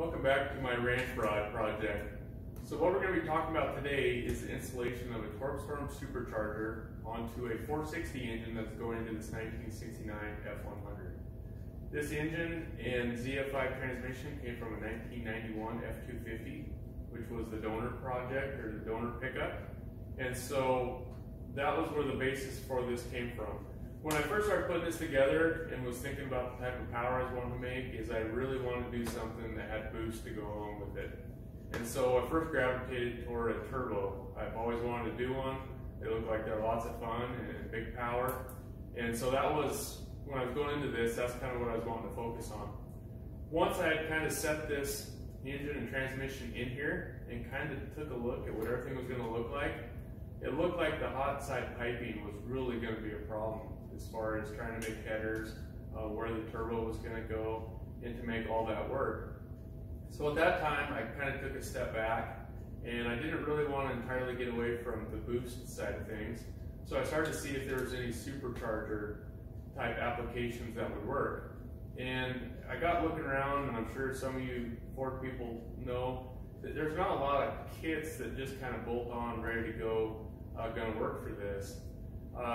Welcome back to my ranch rod project. So what we're going to be talking about today is the installation of a Torqstorm Supercharger onto a 460 engine that's going into this 1969 F-100. This engine and ZF5 transmission came from a 1991 F-250, which was the donor project or the donor pickup. And so that was where the basis for this came from. When I first started putting this together and was thinking about the type of power I was wanting to make, is I really wanted to do something that had boost to go along with it. And so I first gravitated toward a turbo. I've always wanted to do one. They look like they're lots of fun and big power. And so that was, when I was going into this, that's kind of what I was wanting to focus on. Once I had kind of set this engine and transmission in here and kind of took a look at what everything was going to look like, it looked like the hot side piping was really going to be a problem as far as trying to make headers, where the turbo was going to go, and to make all that work. So at that time, I kind of took a step back, and I didn't really want to entirely get away from the boost side of things. So I started to see if there was any supercharger type applications that would work. And I got looking around, and I'm sure some of you Ford people know that there's not a lot of kits that just kind of bolt on, ready to go, going to work for this.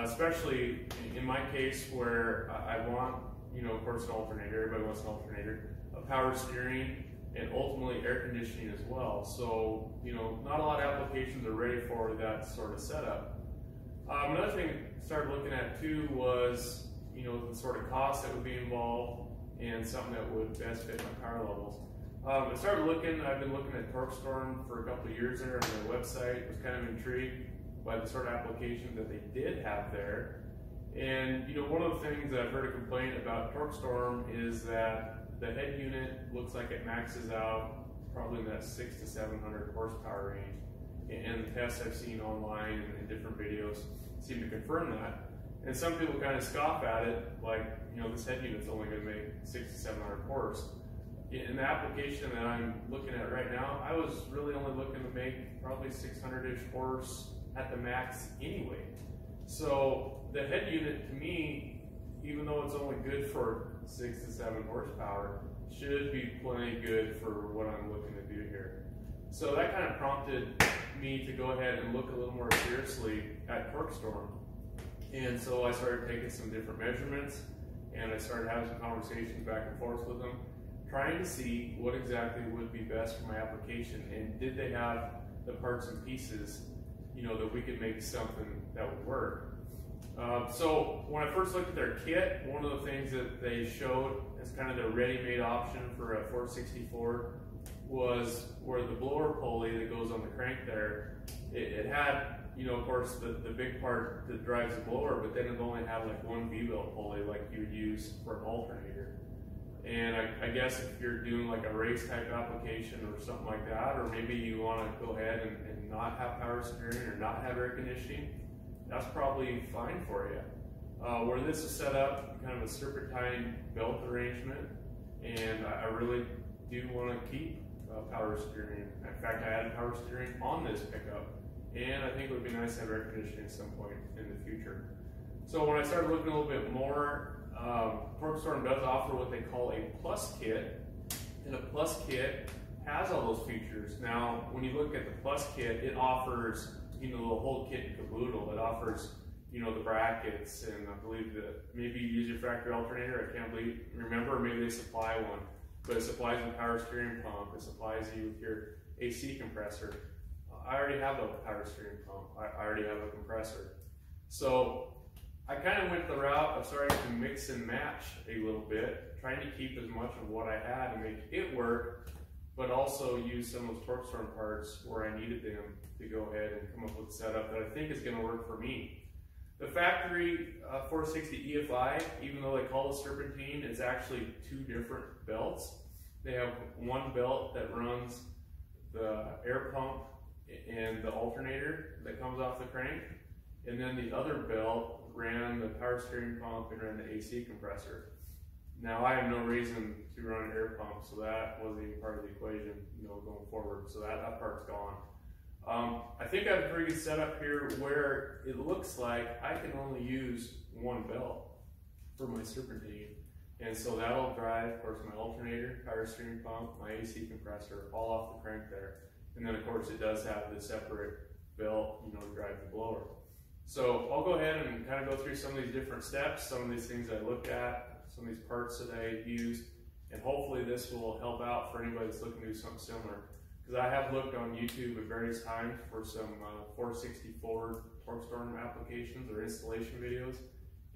Especially in my case where I want, of course, an alternator. Everybody wants an alternator, a power steering, and ultimately air conditioning as well. So, not a lot of applications are ready for that sort of setup. Another thing I started looking at too was, the sort of cost that would be involved and something that would best fit my power levels. I started looking, I've been looking at Torqstorm for a couple of years there on their website, was kind of intrigued by the sort of application that they did have there. And one of the things that I've heard a complaint about Torqstorm is that the head unit looks like it maxes out probably in that 600 to 700 horsepower range. And the tests I've seen online and in different videos seem to confirm that. And some people kind of scoff at it, like, this head unit's only going to make 600 to 700 horse. In the application that I'm looking at right now, I was really only looking to make probably 600-ish horse at the max anyway. So the head unit to me, even though it's only good for 6 to 7 horsepower, should be plenty good for what I'm looking to do here. So that kind of prompted me to go ahead and look a little more seriously at Torqstorm. And so I started taking some different measurements, and I started having some conversations back and forth with them, trying to see what exactly would be best for my application, and did they have the parts and pieces that we could make something that would work. So when I first looked at their kit, one of the things that they showed as kind of the ready-made option for a 464 was where the blower pulley that goes on the crank there, it had, of course, the big part that drives the blower, but then it only had like one V-belt pulley like you would use for an alternator. And I guess if you're doing like a race type application or something like that, or maybe you want to go ahead and not have power steering or not have air conditioning, that's probably fine for you. Where this is set up, kind of a serpentine belt arrangement, and I really do want to keep power steering. In fact, I added power steering on this pickup, and I think it would be nice to have air conditioning at some point in the future. So when I started looking a little bit more, Torqstorm does offer what they call a plus kit, and a plus kit has all those features. Now, when you look at the plus kit, it offers, the whole kit and caboodle. It offers, the brackets, and I believe that maybe you use your factory alternator. I can't remember, or maybe they supply one, but it supplies you a power steering pump. It supplies you with your AC compressor. I already have a power steering pump. I already have a compressor. So I kind of went the route of starting to mix and match a little bit, trying to keep as much of what I had and make it work, but also use some of those Torqstorm parts where I needed them to go ahead and come up with a setup that I think is going to work for me. The factory 460 EFI, even though they call it serpentine, it's actually two different belts. They have one belt that runs the air pump and the alternator that comes off the crank, and then the other belt ran the power steering pump and ran the AC compressor. Now, I have no reason to run an air pump, so that wasn't even part of the equation, going forward. So that part's gone. I think I have a pretty good setup here where it looks like I can only use one belt for my serpentine. And so that'll drive, of course, my alternator, power steering pump, my AC compressor, all off the crank there. And then of course it does have the separate belt, you know, to drive the blower. So I'll go ahead and kind of go through some of these different steps, some of these things I looked at, some of these parts that I used, and hopefully this will help out for anybody that's looking to do something similar. Because I have looked on YouTube at various times for some 464 Torqstorm applications or installation videos,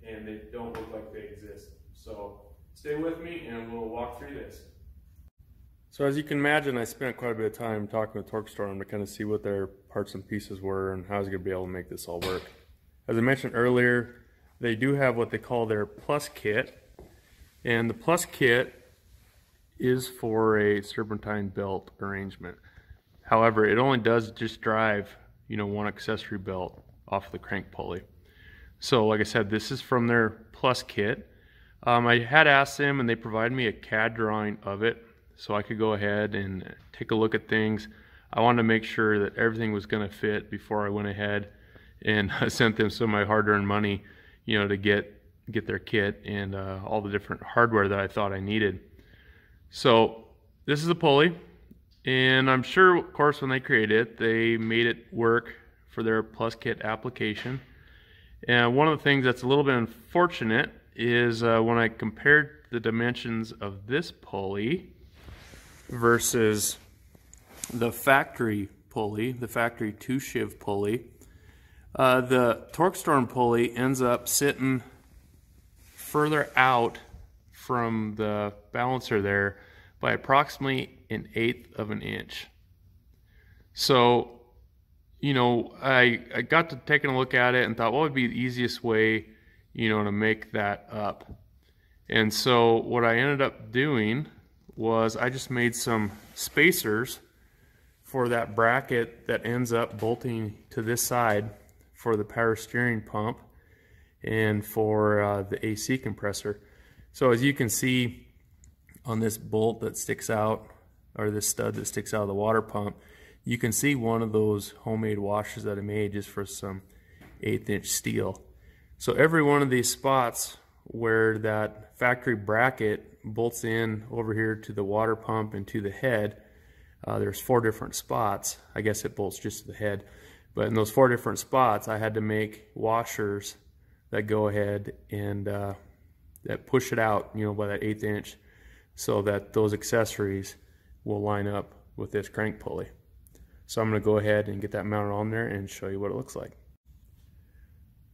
and they don't look like they exist. So stay with me and we'll walk through this. So as you can imagine, I spent quite a bit of time talking with Torqstorm to kind of see what their parts and pieces were and how I was going to be able to make this all work. As I mentioned earlier, they do have what they call their Plus kit, and the Plus kit is for a serpentine belt arrangement. However, it only does just drive, you know, one accessory belt off the crank pulley. So like I said, this is from their Plus kit. I had asked them and they provided me a CAD drawing of it so I could go ahead and take a look at things. I wanted to make sure that everything was going to fit before I went ahead and sent them some of my hard-earned money, you know, to get their kit and all the different hardware that I thought I needed. So this is a pulley, and I'm sure, of course, when they created it, they made it work for their Plus kit application. And one of the things that's a little bit unfortunate is when I compared the dimensions of this pulley versus the factory pulley, the factory 2-shiv pulley, the Torqstorm pulley ends up sitting further out from the balancer there by approximately 1/8 of an inch. So, you know, I got to taking a look at it and thought, what would be the easiest way, you know, to make that up? And so what I ended up doing was I just made some spacers for that bracket that ends up bolting to this side for the power steering pump and for the AC compressor. So as you can see on this bolt that sticks out, or this stud that sticks out of the water pump, you can see one of those homemade washers that I made just for some 1/8 inch steel. So every one of these spots where that factory bracket bolts in over here to the water pump and to the head, there's 4 different spots. I guess it bolts just to the head, but in those 4 different spots I had to make washers that go ahead and that push it out, you know, by that 1/8 inch, so that those accessories will line up with this crank pulley. So I'm going to go ahead and get that mounted on there and show you what it looks like.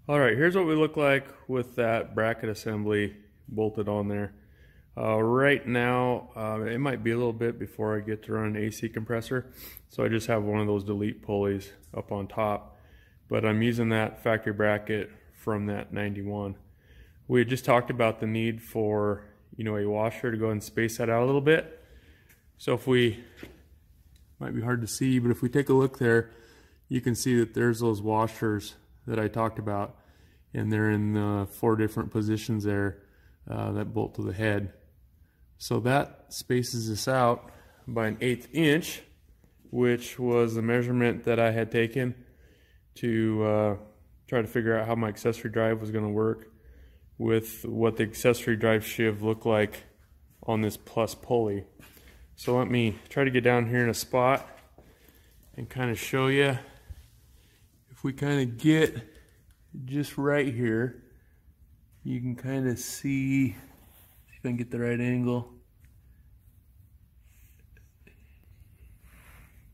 Alright, here's what we look like with that bracket assembly bolted on there. Right now, it might be a little bit before I get to run an AC compressor, so I just have one of those delete pulleys up on top, but I'm using that factory bracket from that 91. We had just talked about the need for, you know, a washer to go ahead and space that out a little bit. So if we, might be hard to see, but if we take a look there, you can see that there's those washers that I talked about, and they're in 4 different positions there that bolt to the head. So that spaces this out by 1/8 inch, which was the measurement that I had taken to try to figure out how my accessory drive was going to work with what the accessory drive sheave looked like on this Plus pulley. So let me try to get down here in a spot and kind of show you. If we kind of get just right here, you can kind of see if I can get the right angle.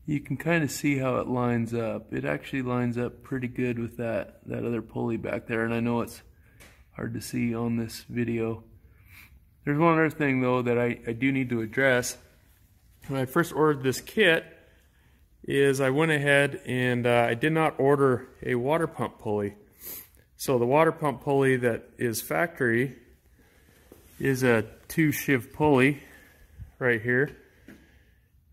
You can kind of see how it lines up. It actually lines up pretty good with that other pulley back there, and I know it's hard to see on this video. There's one other thing though that I do need to address. When I first ordered this kit, is I went ahead and I did not order a water pump pulley. So the water pump pulley that is factory is a 2-shiv pulley right here.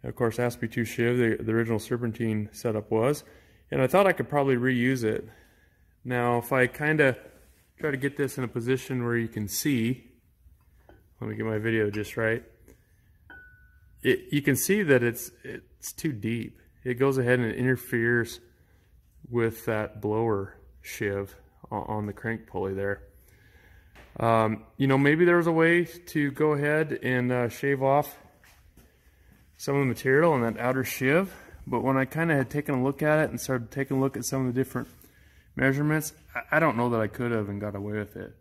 Of course, it has to be 2-shiv, the original serpentine setup was. And I thought I could probably reuse it. Now, if I kind of try to get this in a position where you can see, let me get my video just right. You can see that it's too deep. It goes ahead and it interferes with that blower shiv on the crank pulley there. You know, maybe there was a way to go ahead and shave off some of the material on that outer sheave, but when I kind of had taken a look at it and started taking a look at some of the different measurements, I don't know that I could have and got away with it.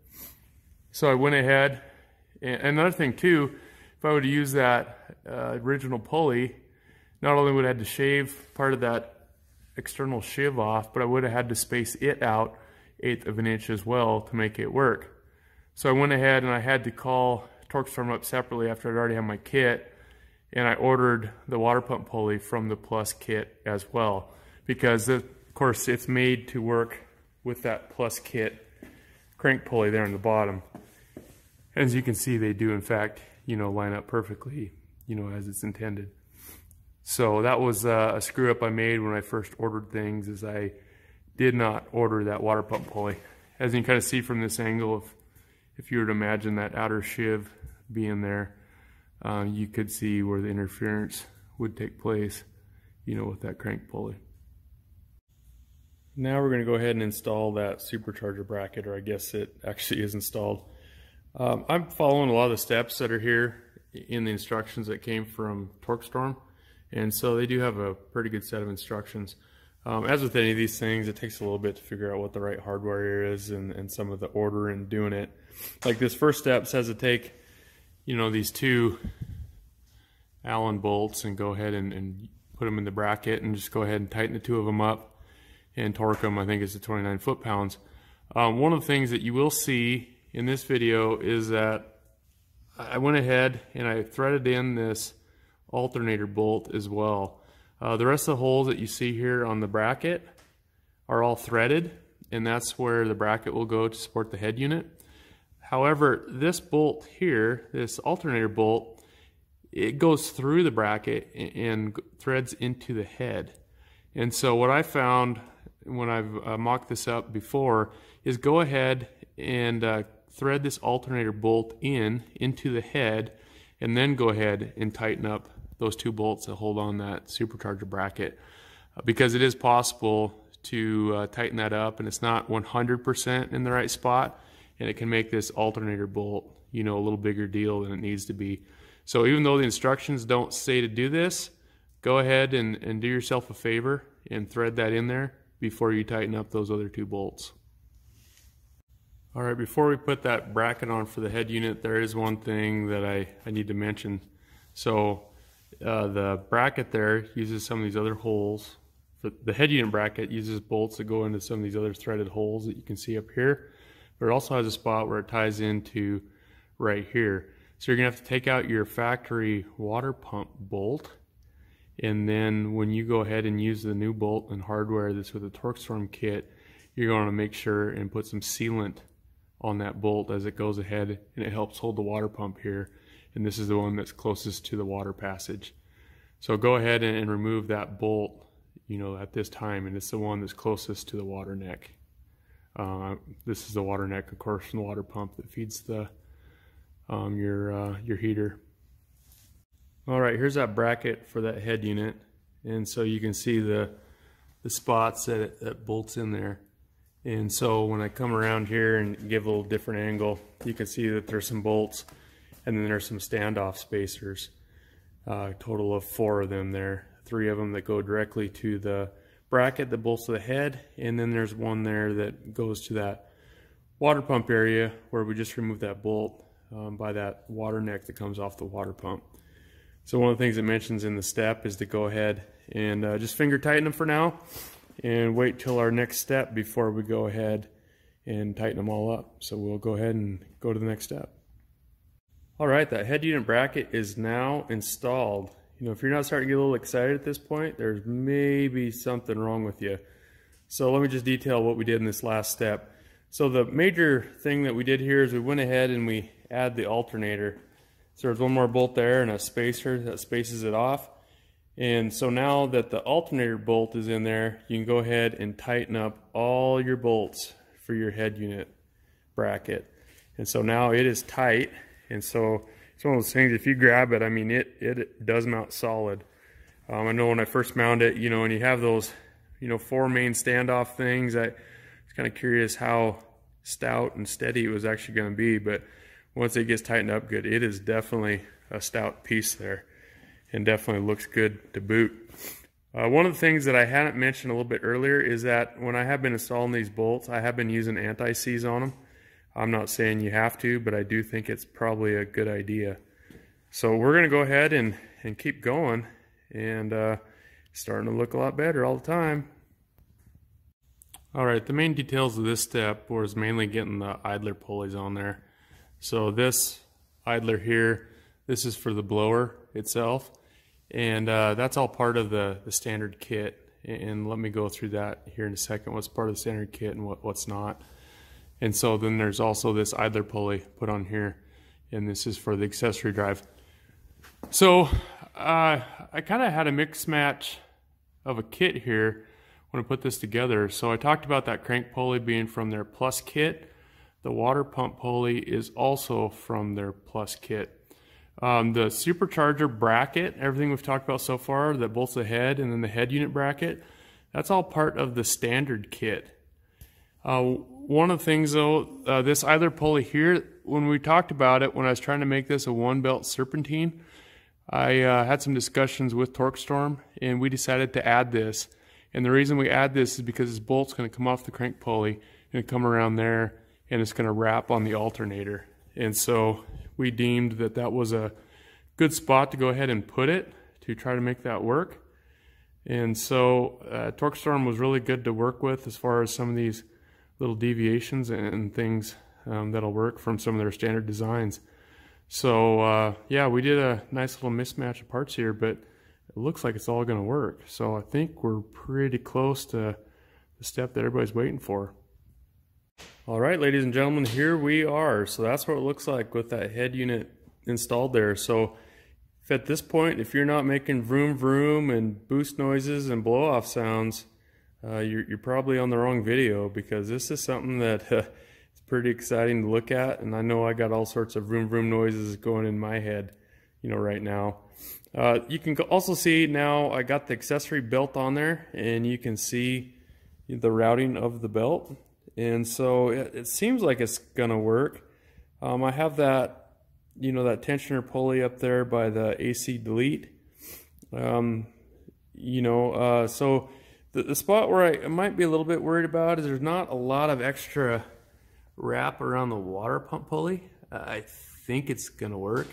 So I went ahead, and another thing too, if I would have used that original pulley, not only would I have had to shave part of that external sheave off, but I would have had to space it out 1/8 of an inch as well to make it work. So I went ahead and I had to call Torqstorm up separately after I'd already had my kit, and I ordered the water pump pulley from the Plus kit as well, because of course it's made to work with that Plus kit crank pulley there on the bottom. As you can see, they do in fact, you know, line up perfectly, you know, as it's intended. So that was a screw up I made when I first ordered things, is I did not order that water pump pulley. As you can kind of see from this angle, if you were to imagine that outer sheave being there, you could see where the interference would take place, you know, with that crank pulley. Now we're going to go ahead and install that supercharger bracket, or I guess it actually is installed. I'm following a lot of the steps that are here in the instructions that came from Torqstorm, and so they do have a pretty good set of instructions. As with any of these things, it takes a little bit to figure out what the right hardware is and some of the order in doing it. Like this first step says to take, you know, these 2 Allen bolts and go ahead and put them in the bracket and just go ahead and tighten the 2 of them up and torque them. I think it's at 29 foot-pounds. One of the things that you will see in this video is that I went ahead and I threaded in this alternator bolt as well. The rest of the holes that you see here on the bracket are all threaded, and that's where the bracket will go to support the head unit. However, this bolt here, this alternator bolt, it goes through the bracket and threads into the head. And so what I found when I've mocked this up before is go ahead and thread this alternator bolt into the head, and then go ahead and tighten up those 2 bolts that hold on that supercharger bracket, because it is possible to tighten that up and it's not 100% in the right spot, and it can make this alternator bolt, you know, a little bigger deal than it needs to be. So even though the instructions don't say to do this, go ahead and do yourself a favor and thread that in there before you tighten up those other 2 bolts. Alright, before we put that bracket on for the head unit, there is one thing that I need to mention. So the bracket there uses some of these other holes. The head unit bracket uses bolts that go into some of these other threaded holes that you can see up here, but it also has a spot where it ties into right here. So you're going to have to take out your factory water pump bolt, and then when you go ahead and use the new bolt and hardware that's with the Torqstorm kit, you're going to make sure and put some sealant on that bolt as it goes ahead, and it helps hold the water pump here. And this is the one that's closest to the water passage. So go ahead and remove that bolt, you know, at this time, and it's the one that's closest to the water neck. This is the water neck, of course, from the water pump that feeds the your heater. All right, here's that bracket for that head unit, and so you can see the spots that bolts in there. And so when I come around here and give a little different angle, you can see that there's some bolts, and then there's some standoff spacers. A total of 4 of them there. 3 of them that go directly to the bracket that bolts to the head, and then there's one there that goes to that water pump area where we just removed that bolt by that water neck that comes off the water pump. So one of the things it mentions in the step is to go ahead and just finger tighten them for now, and wait till our next step before we go ahead and tighten them all up. So we'll go ahead and go to the next step. Alright, that head unit bracket is now installed. You know, if you're not starting to get a little excited at this point, there's maybe something wrong with you. So let me just detail what we did in this last step. So the major thing that we did here is we went ahead and we add the alternator. So there's one more bolt there and a spacer that spaces it off. And so now that the alternator bolt is in there, you can go ahead and tighten up all your bolts for your head unit bracket. And so now it is tight. And so it's one of those things, if you grab it, I mean, it does mount solid. I know when I first mounted it, you know, and you have those, you know, 4 main standoff things, I was kind of curious how stout and steady it was actually going to be, but once it gets tightened up good, it is definitely a stout piece there, and definitely looks good to boot. One of the things that I hadn't mentioned a little bit earlier is that when I have been installing these bolts, I have been using anti-seize on them. I'm not saying you have to, but I do think it's probably a good idea. So we're going to go ahead and keep going, and starting to look a lot better all the time. Alright, the main details of this step was mainly getting the idler pulleys on there. So this idler here, this is for the blower itself, and that's all part of the standard kit. And let me go through that here in a second, what's part of the standard kit and what's not. And so then there's also this idler pulley put on here, and this is for the accessory drive. So I kind of had a mix match of a kit here when I put this together. So I talked about that crank pulley being from their Plus kit. The water pump pulley is also from their Plus kit. The Supercharger Bracket, everything we've talked about so far that bolts the head and then the head unit bracket, that's all part of the standard kit. One of the things though, this idler pulley here, when we talked about it, when I was trying to make this a one belt serpentine, I had some discussions with Torqstorm, and we decided to add this. And the reason we add this is because this bolt's going to come off the crank pulley and come around there, and it's going to wrap on the alternator. And so we deemed that that was a good spot to go ahead and put it to try to make that work. And so Torqstorm was really good to work with as far as some of these little deviations and things that'll work from some of their standard designs. So yeah, we did a nice little mismatch of parts here, but it looks like it's all going to work. So I think we're pretty close to the step that everybody's waiting for. All right, ladies and gentlemen, here we are. So that's what it looks like with that head unit installed there. So if at this point, if you're not making vroom vroom and boost noises and blow off sounds, you're probably on the wrong video, because this is something that it's pretty exciting to look at. And I know I got all sorts of vroom vroom noises going in my head, you know, right now. You can also see now I got the accessory belt on there, and you can see the routing of the belt. And so it seems like it's gonna work. I have that, you know, that tensioner pulley up there by the AC delete. So the spot where I might be a little bit worried about is there's not a lot of extra wrap around the water pump pulley. I think it's gonna work.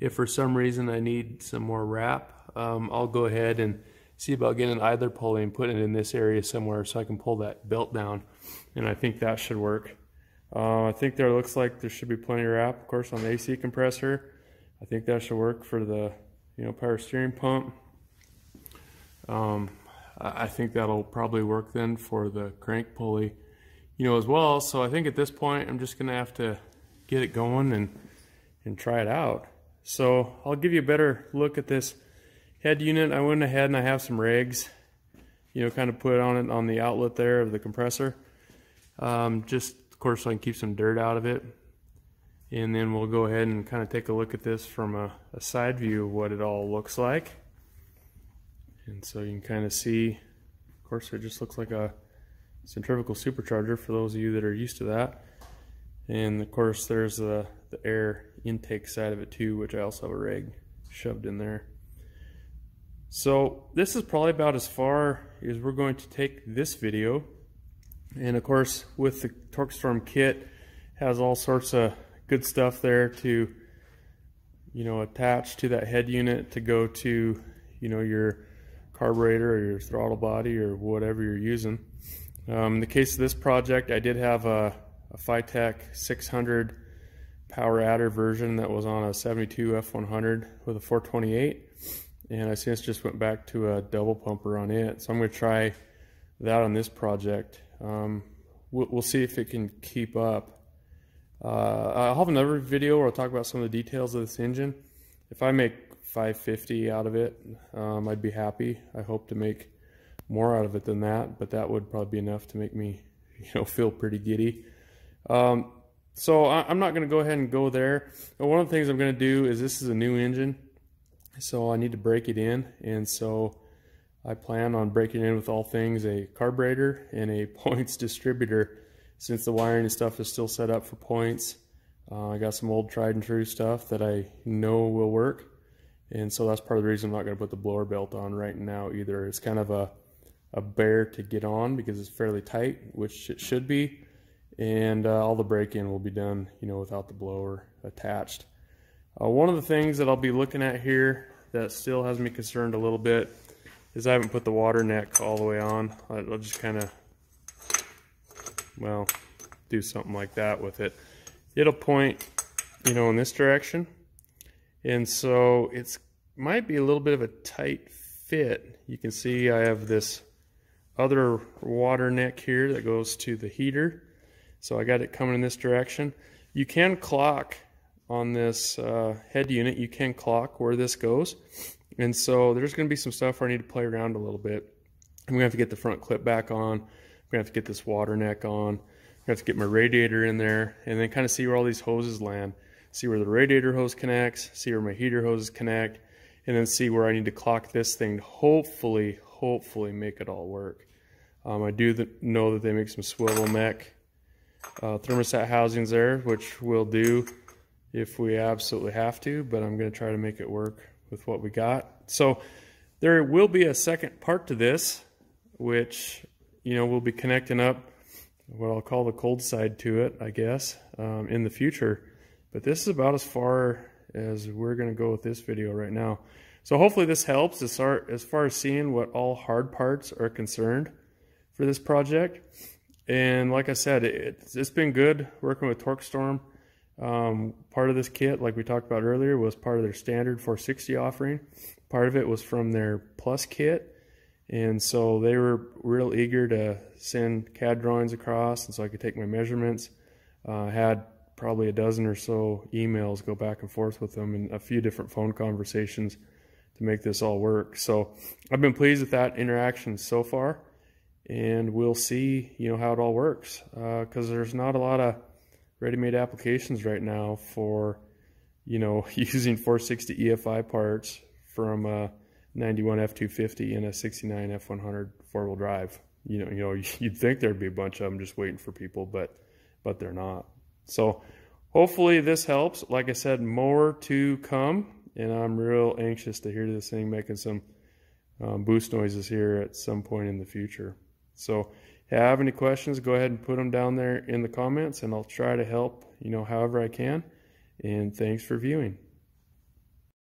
If for some reason I need some more wrap, I'll go ahead and see about getting an idler pulley and putting it in this area somewhere so I can pull that belt down, and I think that should work. I think there looks like there should be plenty of wrap, of course, on the AC compressor. I think that should work for the, you know, power steering pump. I think that'll probably work then for the crank pulley, you know, as well. So I think at this point I'm just gonna have to get it going and try it out. So I'll give you a better look at this head unit. I went ahead and I have some rags, you know, kind of put on it on the outlet there of the compressor. Just, of course, so I can keep some dirt out of it. And then we'll go ahead and kind of take a look at this from a side view of what it all looks like. And so you can kind of see, of course, it just looks like a centrifugal supercharger for those of you that are used to that. And of course, there's the air intake side of it too, which I also have a rag shoved in there. So this is probably about as far as we're going to take this video. And of course, with the Torqstorm kit, has all sorts of good stuff there to, you know, attach to that head unit to go to, you know, your carburetor or your throttle body or whatever you're using. In the case of this project, I did have a Phytech 600 power adder version that was on a 72 F-100 with a 428, and I since just went back to a double pumper on it. So I'm going to try that on this project. We'll see if it can keep up. I'll have another video where I'll talk about some of the details of this engine. If I make 550 out of it, I'd be happy. I hope to make more out of it than that, but that would probably be enough to make me, you know, feel pretty giddy. So I'm not going to go ahead and go there. But one of the things I'm going to do is, this is a new engine, so I need to break it in, and so I plan on breaking in with all things a carburetor and a points distributor since the wiring and stuff is still set up for points. I got some old tried and true stuff that I know will work, and so that's part of the reason I'm not going to put the blower belt on right now either. It's kind of a bear to get on because it's fairly tight, which it should be, and all the break-in will be done, you know, without the blower attached. One of the things that I'll be looking at here that still has me concerned a little bit is I haven't put the water neck all the way on. I'll just kind of, well, do something like that with it. It'll point, you know, in this direction, and so it's might be a little bit of a tight fit. You can see I have this other water neck here that goes to the heater, so I got it coming in this direction. You can clock on this head unit, you can clock where this goes, and so there's going to be some stuff where I need to play around a little bit. I'm going to have to get the front clip back on, I'm going to have to get this water neck on, I'm going to have to get my radiator in there, and then kind of see where all these hoses land, see where the radiator hose connects, see where my heater hoses connect, and then see where I need to clock this thing to hopefully make it all work. I do know that they make some swivel neck thermostat housings there, which we'll do if we absolutely have to, but I'm going to try to make it work with what we got. So there will be a second part to this, which, you know, we'll be connecting up what I'll call the cold side to it, I guess, in the future. But this is about as far as we're going to go with this video right now. So hopefully this helps as far as seeing what all hard parts are concerned for this project. And like I said, it's been good working with Torqstorm. Part of this kit, like we talked about earlier, was part of their standard 460 offering. Part of it was from their Plus kit, and so they were real eager to send CAD drawings across, and so I could take my measurements. Had probably a dozen or so emails go back and forth with them, and a few different phone conversations to make this all work. So I've been pleased with that interaction so far, and we'll see, you know, how it all works, because there's not a lot of ready-made applications right now for, you know, using 460 EFI parts from a 91 F250 and a 69 F-100 four-wheel drive. You know, you'd think there'd be a bunch of them just waiting for people, but they're not. So hopefully this helps. Like I said, more to come, and I'm real anxious to hear this thing making some boost noises here at some point in the future. So if you have any questions, go ahead and put them down there in the comments, and I'll try to help, you know, however I can. And thanks for viewing.